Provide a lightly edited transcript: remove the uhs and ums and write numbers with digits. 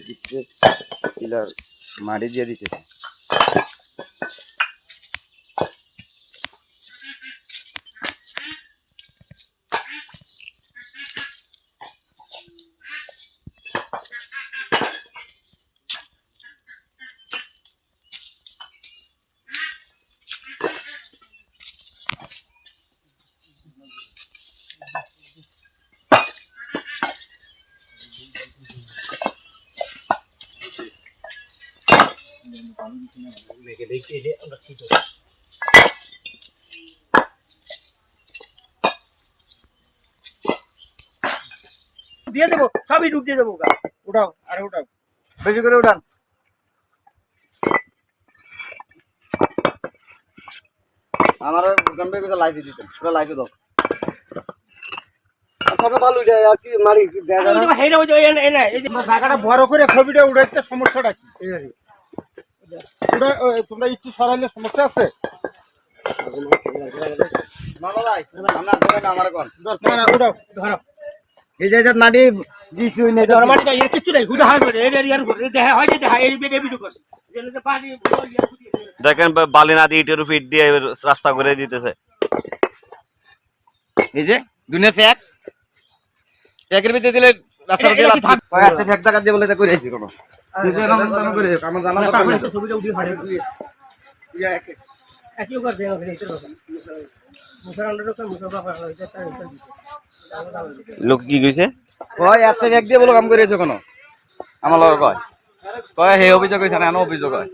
দিচ্ছে পিলার মাটি দিয়ে দিতেছে। দিয়ে দেবো, সবই ডুব দিয়ে দেবো। উঠাও, আরে উঠাও, বেশি করে উঠান। আমার লাইফে দিতে পুরো লাইফে দাও ভালো যায় আর কি মারি ঢাকাটা বড় করে ছবিটা উঠাইতে সমস্যাটা কি? তোমরা একটু সরাইলে সমস্যা আছে। এই যে মাটি দিছি ওই নেই মাটিটা এর কিছু নাই, হুদা হাই করে এর করে দেখা হয় যে দেখা এই ভিডিও করে যে পানি দেখেন বালি না দিয়ে ইটের ফিট দিয়ে রাস্তা করে দিতেছে। এই যে দুনিয়া ফ্যাক ফ্যাকের ভিতরে দিলে রাস্তাটা দিয়ে লাভ কয়েকটা ফ্যাক জায়গা দিয়ে বলে করে আইছি কোনো করে আমার জানা না ছবিটা উঠিয়ে ফাড়ে একই করে দেন ওখানে এটা মুসার আন্ডার করে মুসার বাবা এটা লোক কি কইছে কয় এত ফ্যাক দিয়ে বলে কাম করেছে কোনো আমার লগে কয় কয় হে অভিযোগ হইছে না অভিযোগ হয়।